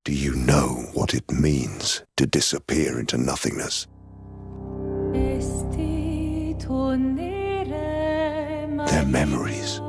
Do you know what it means to disappear into nothingness? Their memories,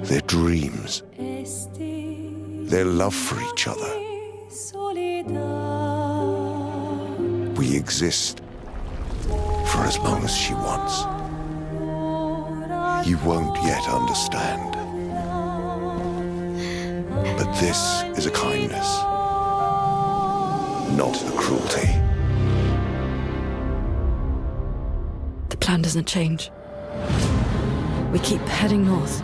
their dreams, their love for each other. We exist for as long as she wants. You won't yet understand. But this is a kindness, not a cruelty. The plan doesn't change. We keep heading north.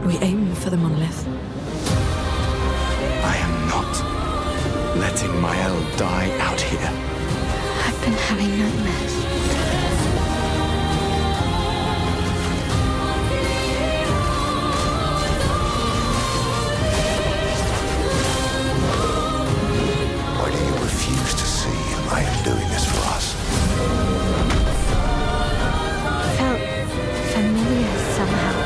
We aim for the monolith. I am not letting Mael die out here. I've been having nightmares. Why do you refuse to see I am doing this for us? Felt familiar somehow.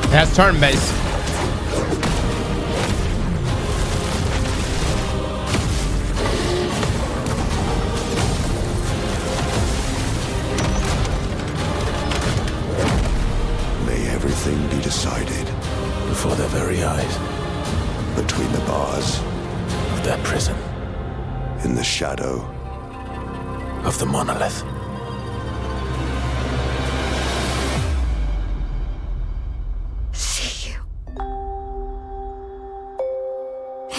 It has turn base. May everything be decided Before their very eyes between the bars, of their prison, in the shadow. of the monolith. See you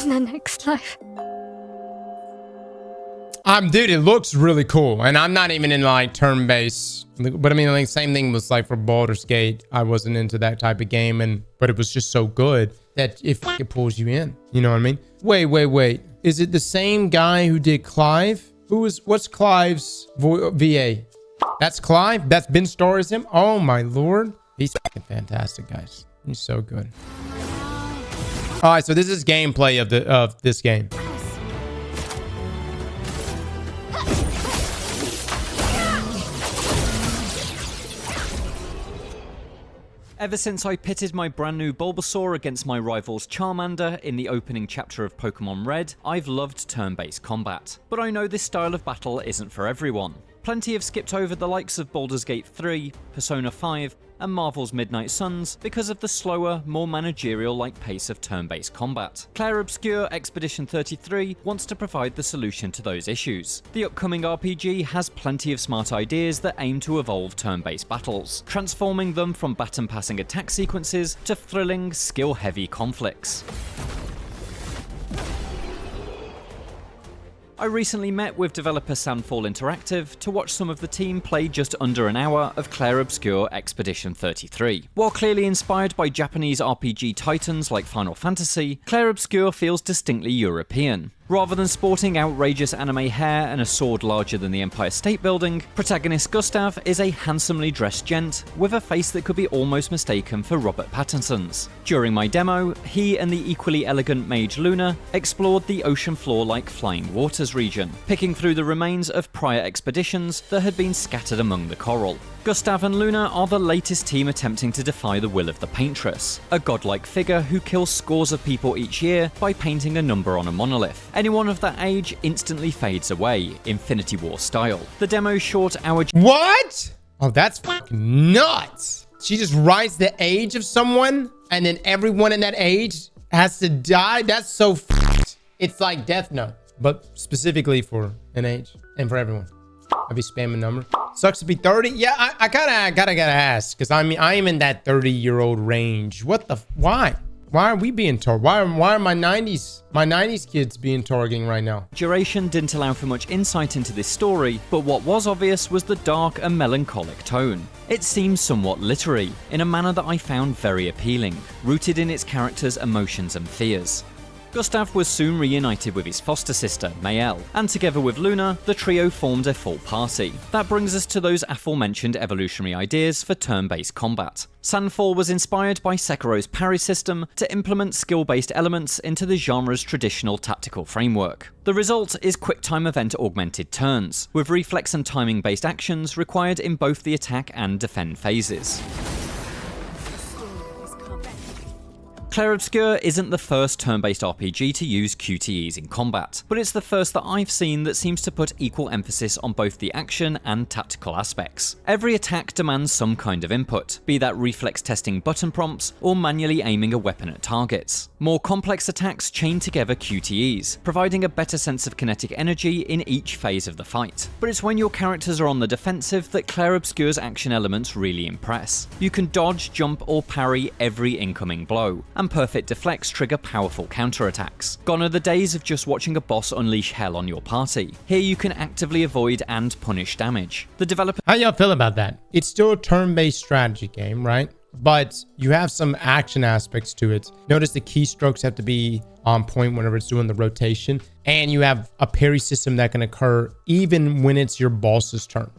in the next life. Dude, it looks really cool, and I'm not even in like turn-based, but I mean, like same thing was like for Baldur's Gate. I wasn't into that type of game, but it was just so good that it pulls you in. You know what I mean? Wait. Is it the same guy who did Clive? What's Clive's VA? That's Clive. That's Ben Starr as him. Oh my lord, he's fucking fantastic, guys. He's so good. All right, so this is gameplay of this game. Ever since I pitted my brand new Bulbasaur against my rival's Charmander in the opening chapter of Pokemon Red, I've loved turn-based combat. But I know this style of battle isn't for everyone. Plenty have skipped over the likes of Baldur's Gate 3, Persona 5, and Marvel's Midnight Suns because of the slower, more managerial-like pace of turn-based combat. Clair Obscur Expedition 33 wants to provide the solution to those issues. The upcoming RPG has plenty of smart ideas that aim to evolve turn-based battles, transforming them from baton-passing attack sequences to thrilling, skill-heavy conflicts. I recently met with developer Sandfall Interactive to watch some of the team play just under an hour of Clair Obscur Expedition 33. While clearly inspired by Japanese RPG titans like Final Fantasy, Clair Obscur feels distinctly European. Rather than sporting outrageous anime hair and a sword larger than the Empire State Building, protagonist Gustav is a handsomely dressed gent with a face that could be almost mistaken for Robert Pattinson's. During my demo, he and the equally elegant mage Luna explored the ocean floor-like Flying Waters region, picking through the remains of prior expeditions that had been scattered among the coral. Gustav and Luna are the latest team attempting to defy the will of the Paintress, a godlike figure who kills scores of people each year by painting a number on a monolith. Anyone of that age instantly fades away, Infinity War style. The demo's short hour... What? Oh, that's fucking nuts. She just writes the age of someone, and then everyone in that age has to die? That's so f***ed. It's like Death Note, but specifically for an age and for everyone. I'll be spamming number. Sucks to be 30. Yeah, I gotta ask, because I mean, I am in that 30-year-old range. What the? Why? Why are we being targeted? Why are my 90s kids being targeting right now? Duration didn't allow for much insight into this story, but what was obvious was the dark and melancholic tone. It seems somewhat literary, in a manner that I found very appealing, rooted in its characters' emotions and fears. Gustav was soon reunited with his foster sister, Mael, and together with Luna, the trio formed a full party. That brings us to those aforementioned evolutionary ideas for turn-based combat. Sandfall was inspired by Sekiro's parry system to implement skill-based elements into the genre's traditional tactical framework. The result is quick-time event-augmented turns, with reflex and timing-based actions required in both the attack and defend phases. Clair Obscur isn't the first turn-based RPG to use QTEs in combat, but it's the first that I've seen that seems to put equal emphasis on both the action and tactical aspects. Every attack demands some kind of input, be that reflex testing button prompts or manually aiming a weapon at targets. More complex attacks chain together QTEs, providing a better sense of kinetic energy in each phase of the fight. But it's when your characters are on the defensive that Clair Obscur's action elements really impress. You can dodge, jump, or parry every incoming blow, and perfect deflects trigger powerful counterattacks. Gone are the days of just watching a boss unleash hell on your party. Here you can actively avoid and punish damage. The developer— How y'all feel about that? It's still a turn-based strategy game, right? But you have some action aspects to it. Notice the keystrokes have to be on point whenever it's doing the rotation. And you have a parry system that can occur even when it's your boss's turn.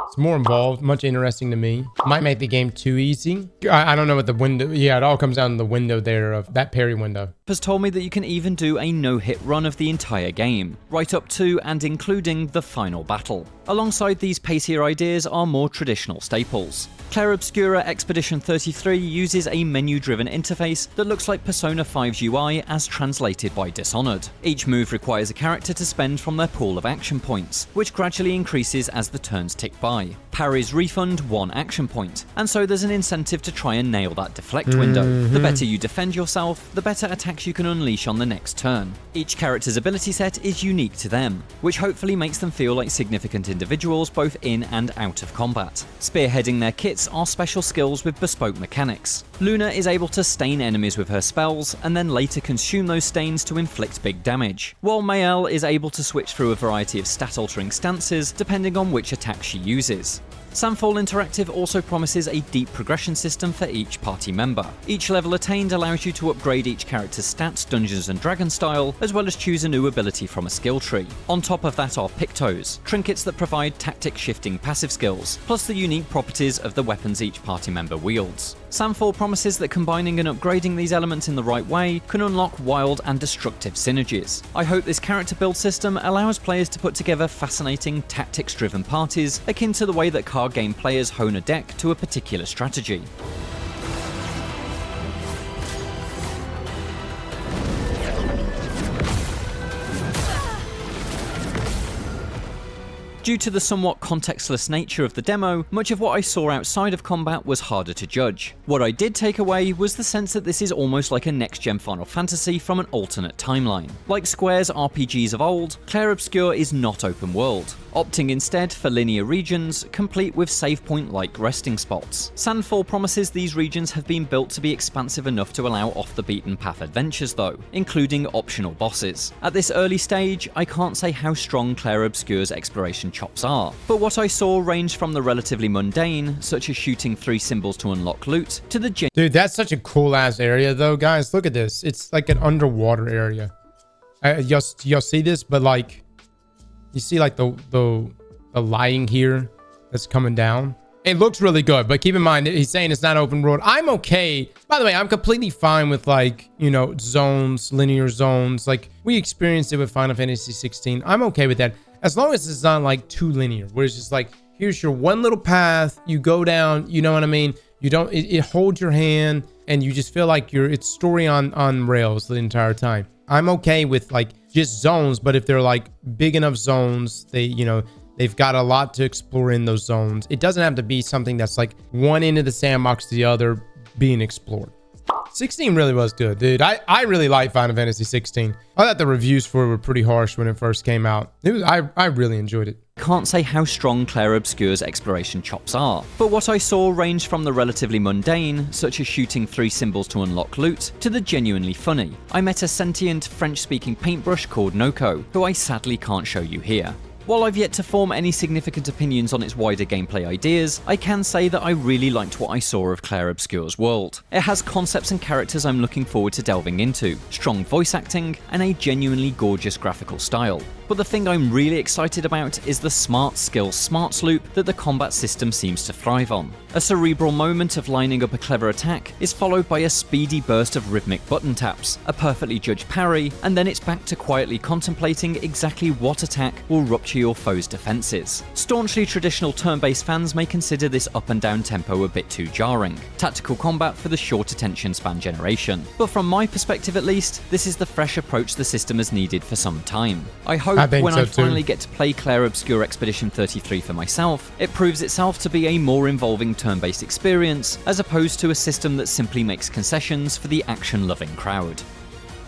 It's more involved, much interesting to me. Might make the game too easy. I don't know what the window— yeah, it all comes down to the window there of that parry window. Has told me that you can even do a no-hit run of the entire game, right up to and including the final battle. Alongside these pacier ideas are more traditional staples. Clair Obscur Expedition 33 uses a menu-driven interface that looks like Persona 5's UI as translated by Dishonored. Each move requires a character to spend from their pool of action points, which gradually increases as the turns tick by. Parries refund 1 action point, and so there's an incentive to try and nail that deflect window. The better you defend yourself, the better attacks you can unleash on the next turn. Each character's ability set is unique to them, which hopefully makes them feel like significant individuals both in and out of combat. Spearheading their kits are special skills with bespoke mechanics. Luna is able to stain enemies with her spells, and then later consume those stains to inflict big damage, while Mael is able to switch through a variety of stat-altering stances depending on which attack she uses. Sandfall Interactive also promises a deep progression system for each party member. Each level attained allows you to upgrade each character's stats Dungeons & Dragons style, as well as choose a new ability from a skill tree. On top of that are Pictos, trinkets that provide tactic shifting passive skills, plus the unique properties of the weapons each party member wields. Sandfall promises that combining and upgrading these elements in the right way can unlock wild and destructive synergies. I hope this character build system allows players to put together fascinating tactics-driven parties akin to the way that card game players hone a deck to a particular strategy. Due to the somewhat contextless nature of the demo, much of what I saw outside of combat was harder to judge. What I did take away was the sense that this is almost like a next-gen Final Fantasy from an alternate timeline. Like Square's RPGs of old, Clair Obscur is not open world, opting instead for linear regions, complete with save point-like resting spots. Sandfall promises these regions have been built to be expansive enough to allow off-the-beaten-path adventures though, including optional bosses. At this early stage, I can't say how strong Clair Obscur's exploration chops are, but what I saw ranged from the relatively mundane, such as shooting 3 symbols to unlock loot, to the Dude, that's such a cool-ass area though, guys. Look at this. It's like an underwater area. Y'all see this? But like, you see like the lighting here that's coming down. It looks really good, but keep in mind, he's saying it's not open world. I'm okay. By the way, I'm completely fine with like, you know, zones, linear zones. Like we experienced it with Final Fantasy 16. I'm okay with that. As long as it's not like too linear, where it's just like, here's your one little path, you go down, you know what I mean? You don't, it holds your hand and you just feel like it's story on rails the entire time. I'm okay with like just zones, but if they're like big enough zones, they've got a lot to explore in those zones. It doesn't have to be something that's like one end of the sandbox to the other being explored. 16 really was good, dude. I really like Final Fantasy 16. I thought the reviews for it were pretty harsh when it first came out. I really enjoyed it. Can't say how strong Clair Obscur's exploration chops are, but what I saw ranged from the relatively mundane, such as shooting 3 symbols to unlock loot, to the genuinely funny. I met a sentient French-speaking paintbrush called Noko, who I sadly can't show you here. While I've yet to form any significant opinions on its wider gameplay ideas, I can say that I really liked what I saw of Clair Obscur's world. It has concepts and characters I'm looking forward to delving into, strong voice acting, and a genuinely gorgeous graphical style. But the thing I'm really excited about is the smart skills smarts loop that the combat system seems to thrive on. A cerebral moment of lining up a clever attack is followed by a speedy burst of rhythmic button taps, a perfectly judged parry, and then it's back to quietly contemplating exactly what attack will rupture your foe's defenses. Staunchly traditional turn-based fans may consider this up and down tempo a bit too jarring, tactical combat for the short attention span generation. But from my perspective at least, this is the fresh approach the system has needed for some time. I hope when I finally get to play Clair Obscur Expedition 33 for myself, it proves itself to be a more involving turn-based experience, as opposed to a system that simply makes concessions for the action-loving crowd.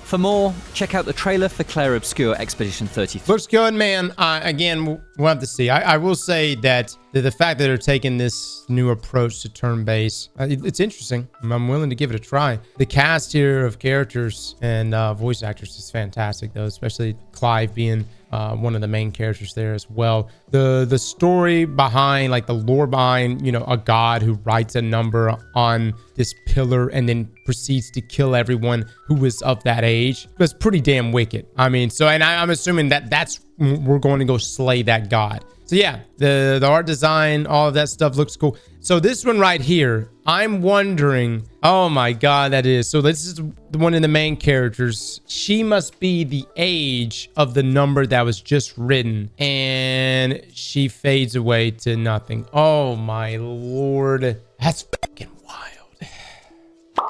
For more, check out the trailer for Clair Obscur Expedition 33. Looks good, man. Again, we'll have to see. I will say that the fact that they're taking this new approach to turn-based, it's interesting. I'm willing to give it a try. The cast here of characters and voice actors is fantastic, though, especially Clive being one of the main characters there as well. The story behind, like the lore behind, you know, a god who writes a number on this pillar and then proceeds to kill everyone who is of that age, was pretty damn wicked. I mean, so, and I'm assuming that we're going to go slay that god. So yeah, the art design, all of that stuff looks cool. So this one right here, I'm wondering, oh my God, that is. So this is the one of the main characters. She must be the age of the number that was just written, and she fades away to nothing. Oh my Lord. That's fucking wild.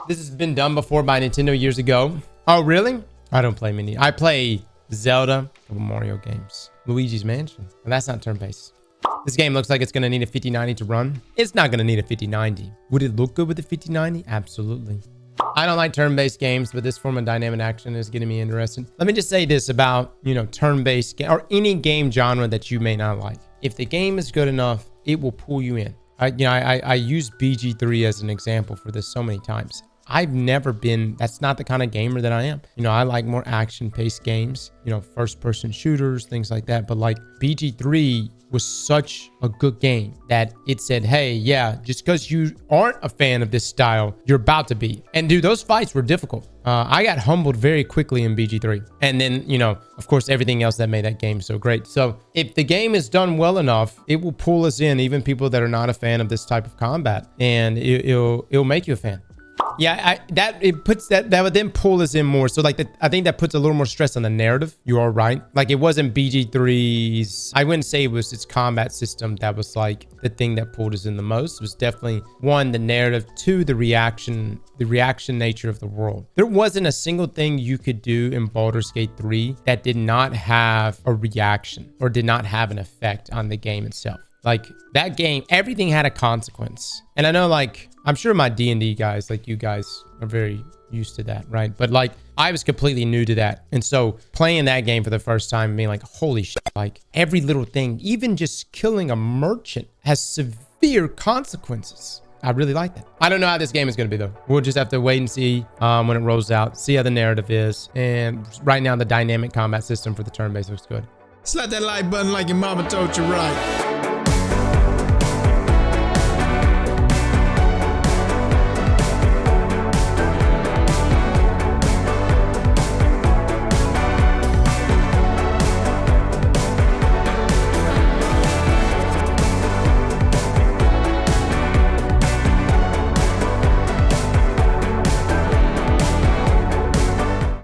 This has been done before by Nintendo years ago. Oh, really? I don't play many. I play Zelda, a couple Mario games, Luigi's Mansion, and that's not turn-based. This game looks like it's going to need a 5090 to run. It's not going to need a 5090. Would it look good with a 5090? Absolutely. I don't like turn-based games, but this form of dynamic action is getting me interested. Let me just say this about, you know, turn-based or any game genre that you may not like. If the game is good enough, it will pull you in. I use BG3 as an example for this so many times. I've never been, that's not the kind of gamer that I am. You know, I like more action-paced games, you know, first-person shooters, things like that. But like BG3 was such a good game that it said, hey, yeah, just because you aren't a fan of this style, you're about to be. And dude, those fights were difficult. I got humbled very quickly in BG3. And then, you know, of course, everything else that made that game so great. So if the game is done well enough, it will pull us in, even people that are not a fan of this type of combat. And it'll make you a fan. Yeah, that would then pull us in more. So like I think that puts a little more stress on the narrative. You are right. Like it wasn't BG3's, I wouldn't say it was its combat system that was like the thing that pulled us in the most. It was definitely one, the narrative, two, the reaction nature of the world. There wasn't a single thing you could do in Baldur's Gate 3 that did not have a reaction or did not have an effect on the game itself. Like that game, everything had a consequence. And I know, like, I'm sure my D&D guys, like you guys, are very used to that, right? But like, I was completely new to that. And so playing that game for the first time and being like, holy shit, like every little thing, even just killing a merchant has severe consequences. I really like that. I don't know how this game is going to be, though. We'll just have to wait and see when it rolls out, see how the narrative is. And right now, the dynamic combat system for the turn-based looks good. Slap that like button like your mama told you right.